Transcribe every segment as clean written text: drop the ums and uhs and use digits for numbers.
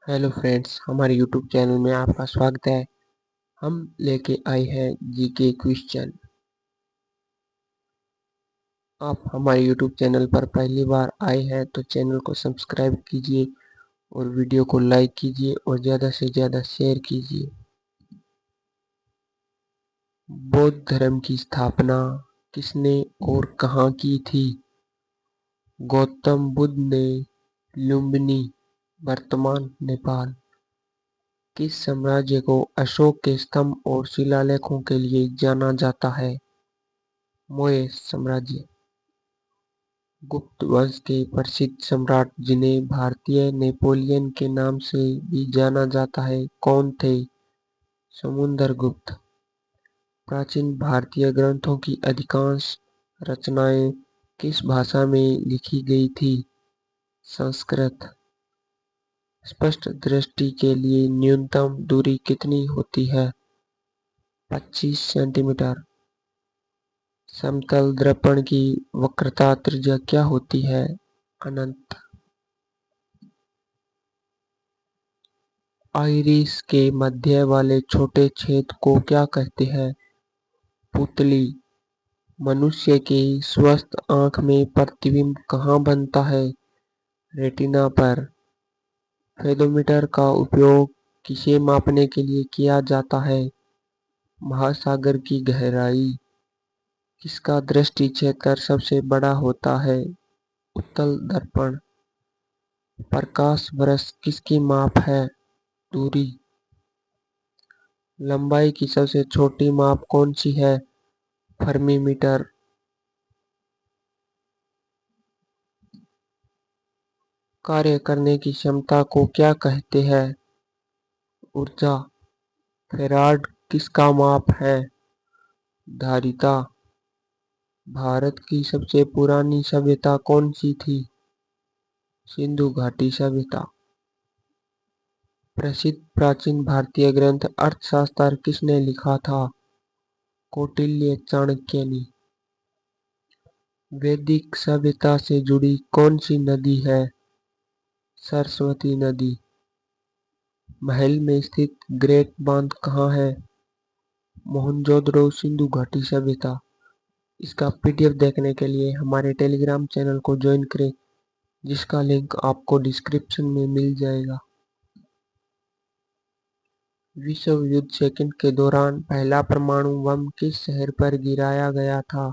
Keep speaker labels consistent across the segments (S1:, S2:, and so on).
S1: Hello friends, हमारे YouTube channel में आपका स्वागत है। हम लेके आए हैं जीके क्वेश्चन। आप हमारे यूट्यूब चैनल पर पहली बार आए हैं तो चैनल को सब्सक्राइब कीजिए और वीडियो को लाइक कीजिए और ज़्यादा से ज़्यादा शेयर कीजिए। बौद्ध धर्म की स्थापना किसने और कहाँ की थी? गौतम बुद्ध ने। लुम्बिनी, वर्तमान नेपाल। किस साम्राज्य को अशोक के स्तंभ और शिलालेखों के लिए जाना जाता है? मौर्य साम्राज्य। गुप्त वंश के प्रसिद्ध सम्राट जिन्हें भारतीय नेपोलियन के नाम से भी जाना जाता है, कौन थे? समुद्रगुप्त। प्राचीन भारतीय ग्रंथों की अधिकांश रचनाएं किस भाषा में लिखी गई थी? संस्कृत। स्पष्ट दृष्टि के लिए न्यूनतम दूरी कितनी होती है? 25 सेंटीमीटर। समतल दर्पण की वक्रता त्रिज्या क्या होती है? अनंत। आइरिस के मध्य वाले छोटे छेद को क्या कहते हैं? पुतली। मनुष्य की स्वस्थ आँख में प्रतिबिंब कहाँ बनता है? रेटिना पर। फेदोमीटर का उपयोग किसे मापने के लिए किया जाता है? महासागर की गहराई। किसका दृष्टि क्षेत्र सबसे बड़ा होता है? उत्तल दर्पण। प्रकाश वर्ष किसकी माप है? दूरी। लंबाई की सबसे छोटी माप कौन सी है? Fermi metre. कार्य करने की क्षमता को क्या कहते हैं? ऊर्जा। फैराड किसका माप है? धारिता। भारत की सबसे पुरानी सभ्यता कौन सी थी? सिंधु घाटी सभ्यता। प्रसिद्ध प्राचीन भारतीय ग्रंथ अर्थशास्त्र किसने लिखा था? कौटिल्य चाणक्य ने। वैदिक सभ्यता से जुड़ी कौन सी नदी है? सरस्वती नदी। महल में स्थित ग्रेट बांध कहाँ है? मोहनजोदड़ो सिंधु घाटी सभ्यता। इसका पीडीएफ देखने के लिए हमारे टेलीग्राम चैनल को ज्वाइन करें, जिसका लिंक आपको डिस्क्रिप्शन में मिल जाएगा। विश्व युद्ध सेकंड के दौरान पहला परमाणु बम किस शहर पर गिराया गया था?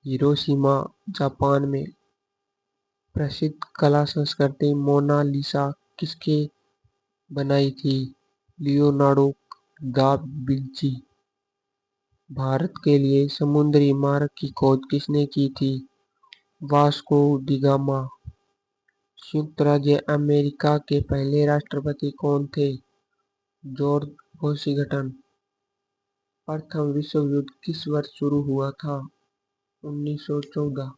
S1: हिरोशिमा, जापान में। प्रसिद्ध कला संस्कृति मोनालिसा किसके बनाई थी? Leonardo da Vinci. भारत के लिए समुद्री मार्ग की खोज किसने की थी? Vasco D gamma. संयुक्त राज्य अमेरिका के पहले राष्ट्रपति कौन थे? George Washington. प्रथम विश्व युद्ध किस वर्ष शुरू हुआ था? 1914।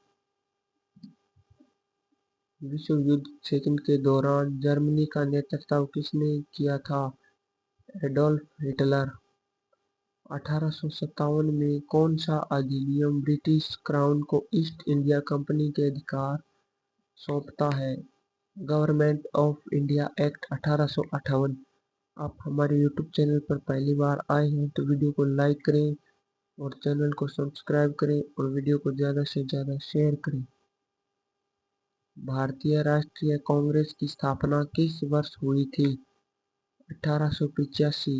S1: विश्व युद्ध सेकंड के दौरान जर्मनी का नेतृत्व किसने किया था? Adolf Hitler. 1857 में कौन सा अधिनियम ब्रिटिश क्राउन को ईस्ट इंडिया कंपनी के अधिकार सौंपता है? Government of India act 1858। आप हमारे यूट्यूब चैनल पर पहली बार आए हैं तो वीडियो को लाइक करें और चैनल को सब्सक्राइब करें और वीडियो को ज़्यादा से ज़्यादा शेयर करें। भारतीय राष्ट्रीय कांग्रेस की स्थापना किस वर्ष हुई थी? 1885।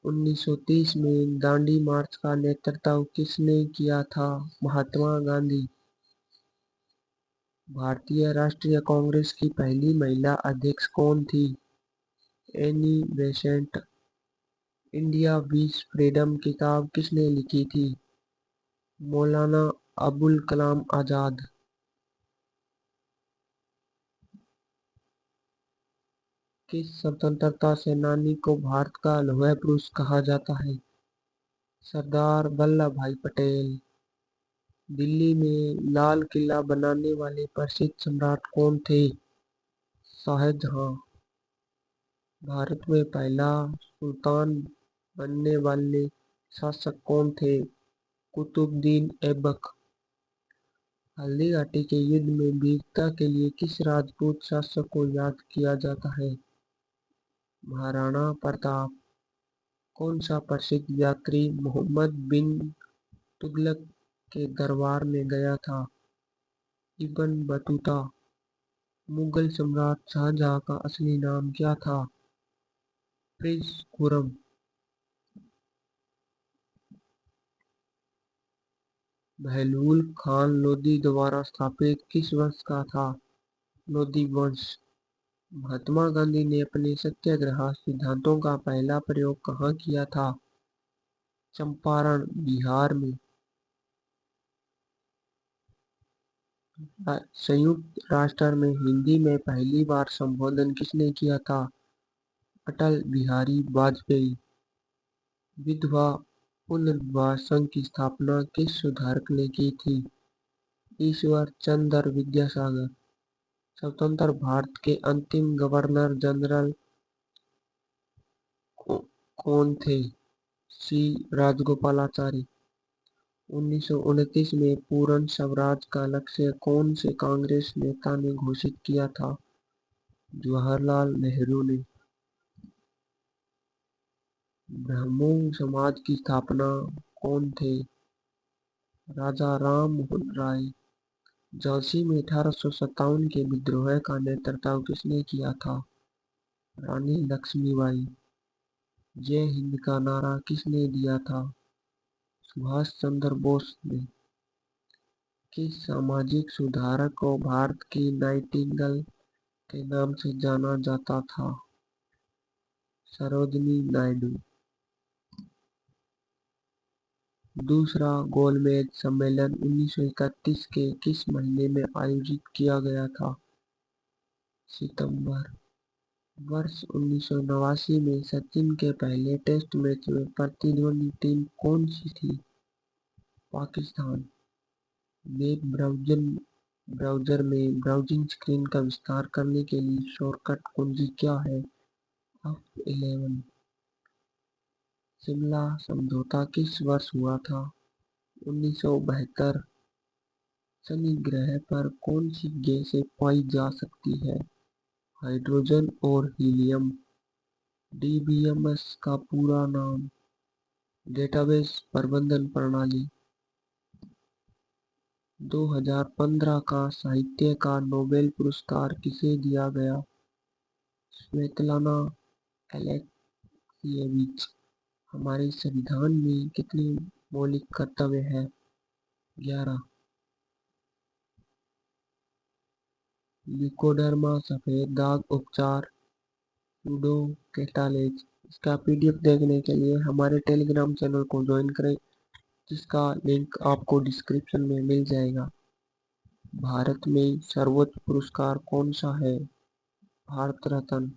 S1: 1930 में दांडी मार्च का नेतृत्व किसने किया था? महात्मा गांधी। भारतीय राष्ट्रीय कांग्रेस की पहली महिला अध्यक्ष कौन थी? Annie Besant. India wins freedom किताब किसने लिखी थी? मौलाना अबुल कलाम आजाद। किस स्वतंत्रता सेनानी को भारत का लौह पुरुष कहा जाता है? सरदार वल्लभ भाई पटेल। दिल्ली में लाल किला बनाने वाले प्रसिद्ध सम्राट कौन थे? शाहजहां। भारत में पहला सुल्तान बनने वाले शासक कौन थे? कुतुबुद्दीन ऐबक। हल्दी घाटी के युद्ध में वीरता के लिए किस राजपूत शासक को याद किया जाता है? महाराणा प्रताप। कौन सा प्रसिद्ध यात्री मोहम्मद बिन तुगलक के दरबार में गया था? Ibn Battuta. मुगल सम्राट शाहजहां का असली नाम क्या था? प्रिंस खुर्रम। बहलूल खान लोदी द्वारा स्थापित किस वंश का था? लोदी वंश। महात्मा गांधी ने अपने सत्याग्रह सिद्धांतों का पहला प्रयोग कहाँ किया था? चंपारण, बिहार में। संयुक्त राष्ट्र में हिंदी में पहली बार संबोधन किसने किया था? अटल बिहारी वाजपेयी। विधवा पुनर्विवाह संघ की स्थापना किस सुधारक ने की थी? ईश्वर चंद्र विद्यासागर। स्वतंत्र भारत के अंतिम गवर्नर जनरल कौन थे? सी राजगोपालाचारी। 1929 में पूर्ण स्वराज का लक्ष्य कौन से कांग्रेस नेता ने घोषित किया था? जवाहरलाल नेहरू ने। ब्राह्मो समाज की स्थापना कौन थे? राजा राम मोहन राय। झांसी में 1857 के विद्रोह का नेतृत्व किसने किया था? रानी लक्ष्मीबाई। जय हिंद का नारा किसने दिया था? सुभाष चंद्र बोस ने। किस सामाजिक सुधारक को भारत की नाइटिंगेल के नाम से जाना जाता था? सरोजिनी नायडू। दूसरा गोलमेज सम्मेलन 1931 के किस महीने में आयोजित किया गया था? सितंबर। वर्ष 1989 में सचिन के पहले टेस्ट मैच में प्रतिद्वंदी टीम कौन सी थी? पाकिस्तान। वेब ब्राउज़र में ब्राउजिंग स्क्रीन का विस्तार करने के लिए शॉर्टकट कुंजी क्या है? F11। शिमला समझौता किस वर्ष हुआ था? 1972। शनि ग्रह पर कौन सी गैसें पाई जा सकती है? हाइड्रोजन और हीलियम। डीबीएमएस का पूरा नाम? डेटाबेस प्रबंधन प्रणाली। 2015 का साहित्य का नोबेल पुरस्कार किसे दिया गया? स्वेतलाना एलेक्सीयेविच। हमारे संविधान में कितने मौलिक कर्तव्य हैं? 11। ल्यूकोडर्मा सफेद दाग उपचार सूडोकेटालेज। इसका पीडीएफ देखने के लिए हमारे टेलीग्राम चैनल को ज्वाइन करें, जिसका लिंक आपको डिस्क्रिप्शन में मिल जाएगा। भारत में सर्वोच्च पुरस्कार कौन सा है? भारत रत्न।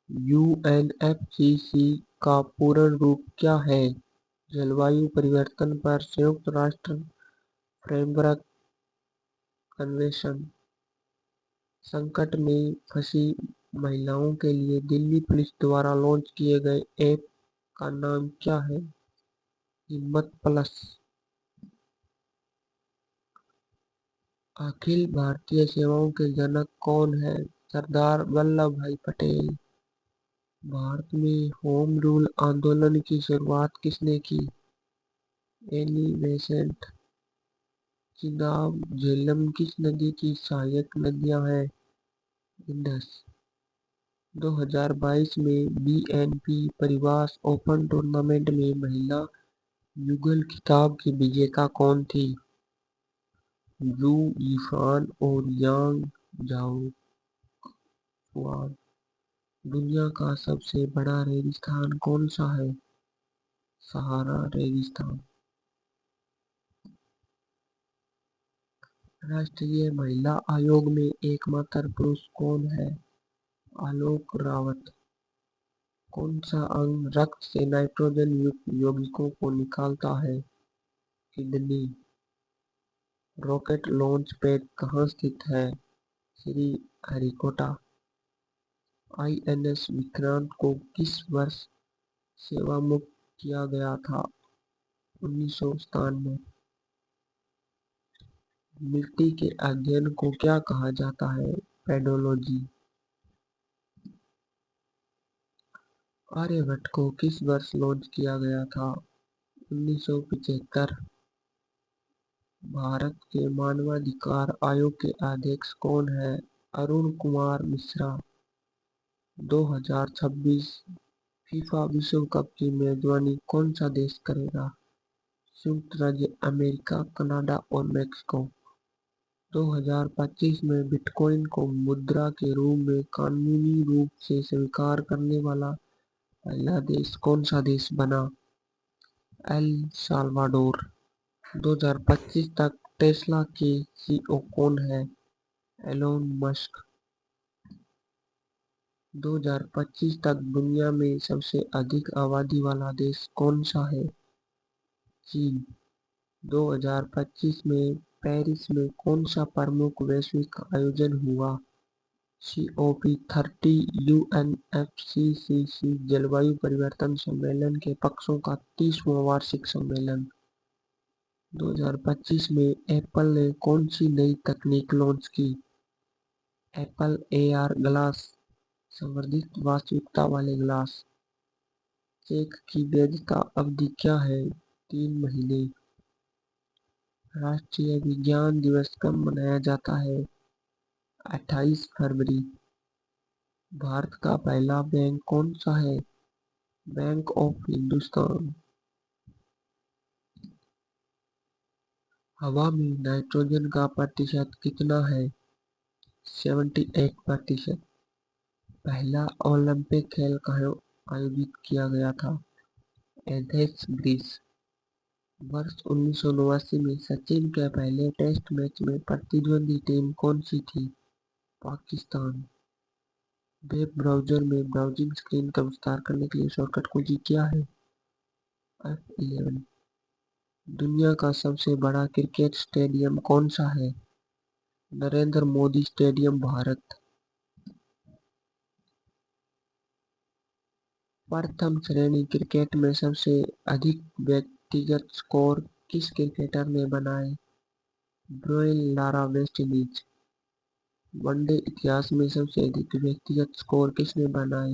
S1: यूएनएफसीसी का पूर्ण रूप क्या है? जलवायु परिवर्तन पर संयुक्त राष्ट्र फ्रेमवर्क कन्वेंशन। संकट में फंसी महिलाओं के लिए दिल्ली पुलिस द्वारा लॉन्च किए गए ऐप का नाम क्या है? हिम्मत प्लस। अखिल भारतीय सेवाओं के जनक कौन है? सरदार वल्लभ भाई पटेल। भारत में होम रूल आंदोलन की शुरुआत किसने की? Annie Besant. चिनाब झेलम किस नदी की सहायक नदियां हैं? इंडस। 2022 में बीएनपी परिवार ओपन टूर्नामेंट में महिला युगल खिताब की विजेता कौन थी? जू यिफान और यांग झाओ। दुनिया का सबसे बड़ा रेगिस्तान कौन सा है? सहारा रेगिस्तान। राष्ट्रीय महिला आयोग में एकमात्र पुरुष कौन है? आलोक रावत। कौन सा अंग रक्त से नाइट्रोजन युक्त यौगिकों को निकालता है? किडनी। रॉकेट लॉन्च पैड कहाँ स्थित है? श्री हरिकोटा। आईएनएस विक्रांत को किस वर्ष सेवामुक्त किया गया था? 1997। मिट्टी के अध्ययन को क्या कहा जाता है? पेडोलॉजी। आर्यभट्ट को किस वर्ष लॉन्च किया गया था? 1975। भारत के मानवाधिकार आयोग के अध्यक्ष कौन है? अरुण कुमार मिश्रा। 2026 फीफा विश्व कप की मेजबानी कौन सा देश करेगा? संयुक्त राज्य अमेरिका, कनाडा और मैक्सिको। 2025 में बिटकॉइन को मुद्रा के रूप में कानूनी रूप से स्वीकार करने वाला पहला देश कौन सा देश बना? El Salvador. 2025 तक टेस्ला के सीईओ कौन है? Elon Musk. 2025 तक दुनिया में सबसे अधिक आबादी वाला देश कौन सा है? चीन। 2025 में पेरिस में कौन सा प्रमुख वैश्विक आयोजन हुआ? COP30 UNFCCC जलवायु परिवर्तन सम्मेलन के पक्षों का 30वां वार्षिक सम्मेलन। 2025 में एप्पल ने कौन सी नई तकनीक लॉन्च की? एप्पल AR ग्लास, संवर्धित वास्तविकता वाले ग्लास। चेक की वैधता अवधि क्या है? 3 महीने। राष्ट्रीय विज्ञान दिवस कब मनाया जाता है? 28 फरवरी। भारत का पहला बैंक कौन सा है? Bank of Hindustan. हवा में नाइट्रोजन का प्रतिशत कितना है? 78%। पहला ओलंपिक खेल कहाँ आयोजित किया गया था? Athens, Greece. वर्ष 1989 में सचिन के पहले टेस्ट मैच में प्रतिद्वंदी टीम कौन सी थी? पाकिस्तान। वेब ब्राउज़र में ब्राउजिंग स्क्रीन का विस्तार करने के लिए शॉर्टकट कुंजी क्या है? F11। दुनिया का सबसे बड़ा क्रिकेट स्टेडियम कौन सा है? नरेंद्र मोदी स्टेडियम, भारत। प्रथम श्रेणी क्रिकेट में सबसे अधिक व्यक्तिगत स्कोर किस क्रिकेटर ने बनाए? Brian Lara, West Indies. वनडे इतिहास में सबसे अधिक व्यक्तिगत स्कोर किसने बनाए?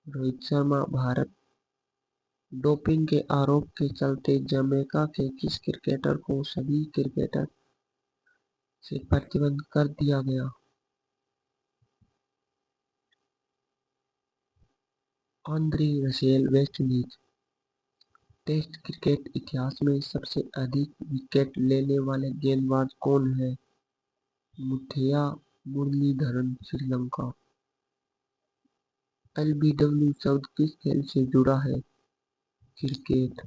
S1: रोहित शर्मा, भारत। डोपिंग के आरोप के चलते जमैका के किस क्रिकेटर को सभी क्रिकेटर से प्रतिबंध कर दिया गया? Andre Russell, West Indies. Test cricket इतिहास में सबसे अधिक विकेट लेने वाले गेंदबाज कौन हैं? मुथैया मुरलीधरन, श्रीलंका। LBW शब्द किस खेल से जुड़ा है? क्रिकेट।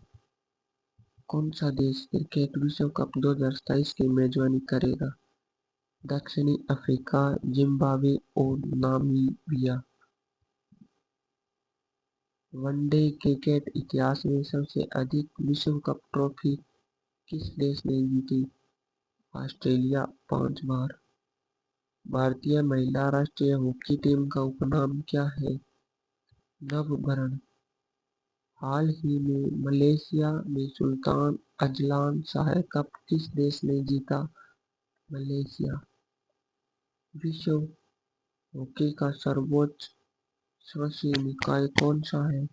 S1: कौन सा देश क्रिकेट विश्व कप 2027 की मेजबानी करेगा? दक्षिणी अफ्रीका, जिम्बाब्वे और नामीबिया। वनडे क्रिकेट इतिहास में सबसे अधिक विश्व कप ट्रॉफी किस देश ने जीती? ऑस्ट्रेलिया, 5 बार। भारतीय महिला राष्ट्रीय हॉकी टीम का उपनाम क्या है? नवबरण। हाल ही में मलेशिया में सुल्तान अजलान शाह कप किस देश ने जीता? मलेशिया। विश्व हॉकी का सर्वोच्च शासी निकाय कौन सा है?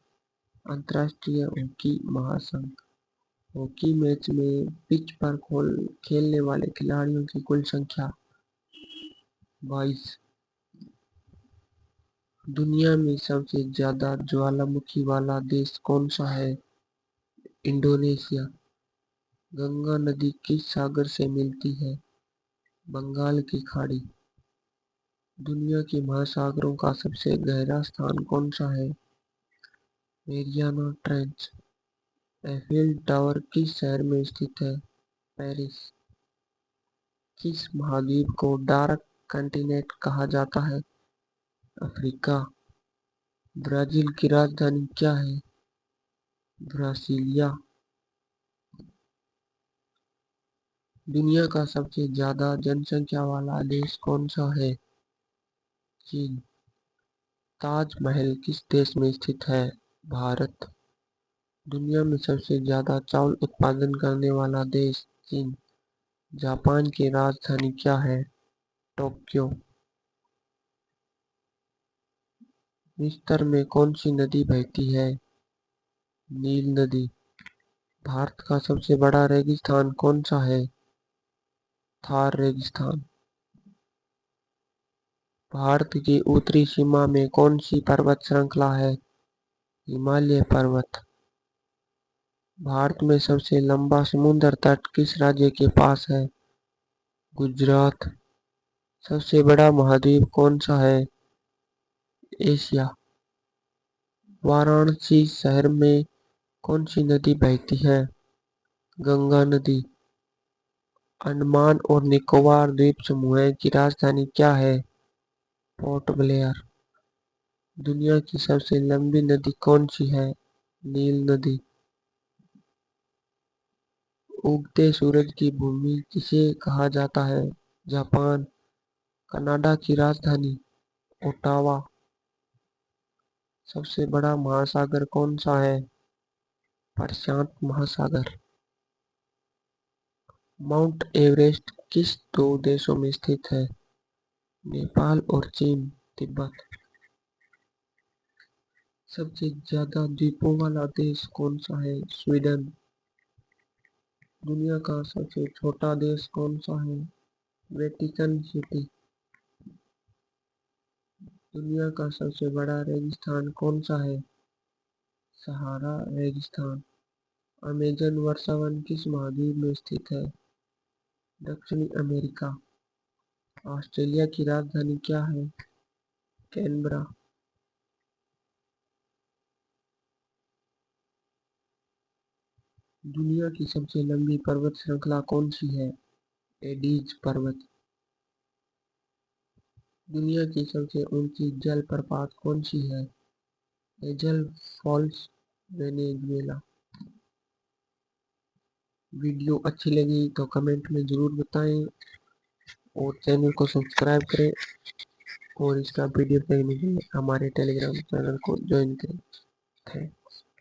S1: अंतर्राष्ट्रीय हॉकी महासंघ। हॉकी मैच में पिच पर खेलने वाले खिलाड़ियों की कुल संख्या 22। दुनिया में सबसे ज्यादा ज्वालामुखी वाला देश कौन सा है? इंडोनेशिया। गंगा नदी किस सागर से मिलती है? बंगाल की खाड़ी। दुनिया के महासागरों का सबसे गहरा स्थान कौन सा है? Mariana trench. एफिल टावर किस शहर में स्थित है? पेरिस। किस महाद्वीप को डार्क कॉन्टिनेंट कहा जाता है? अफ्रीका। ब्राजील की राजधानी क्या है? ब्रासीलिया। दुनिया का सबसे ज्यादा जनसंख्या वाला देश कौन सा है? चीन। ताजमहल किस देश में स्थित है? भारत। दुनिया में सबसे ज्यादा चावल उत्पादन करने वाला देश? चीन। जापान की राजधानी क्या है? टोक्यो। मिस्र में कौन सी नदी बहती है? नील नदी। भारत का सबसे बड़ा रेगिस्तान कौन सा है? थार रेगिस्तान। भारत की उत्तरी सीमा में कौन सी पर्वत श्रृंखला है? हिमालय पर्वत। भारत में सबसे लंबा समुद्र तट किस राज्य के पास है? गुजरात। सबसे बड़ा महाद्वीप कौन सा है? एशिया। वाराणसी शहर में कौन सी नदी बहती है? गंगा नदी। अंडमान और निकोबार द्वीप समूह की राजधानी क्या है? Port Blair. दुनिया की सबसे लंबी नदी कौन सी है? नील नदी। उगते सूरज की भूमि किसे कहा जाता है? जापान। कनाडा की राजधानी? ओटावा। सबसे बड़ा महासागर कौन सा है? प्रशांत महासागर। माउंट एवरेस्ट किस दो देशों में स्थित है? नेपाल और चीन। तिब्बत। सबसे ज्यादा द्वीपों वाला देश कौन सा है? स्वीडन। दुनिया का सबसे छोटा देश कौन सा है? Vatican city. दुनिया का सबसे बड़ा रेगिस्तान कौन सा है? सहारा रेगिस्तान। अमेजन वर्षावन किस महाद्वीप में स्थित है? दक्षिणी अमेरिका। ऑस्ट्रेलिया की राजधानी क्या है? कैनबरा। दुनिया की सबसे लंबी पर्वत श्रृंखला कौन सी है? एडीज पर्वत। दुनिया की सबसे ऊंची जलप्रपात कौन सी है? एजल फॉल्स, वेनेजुएला। वीडियो अच्छी लगी तो कमेंट में ज़रूर बताएं और चैनल को सब्सक्राइब करें और इसका पीडीएफ देखने के लिए हमारे टेलीग्राम चैनल को ज्वाइन करें। थैंक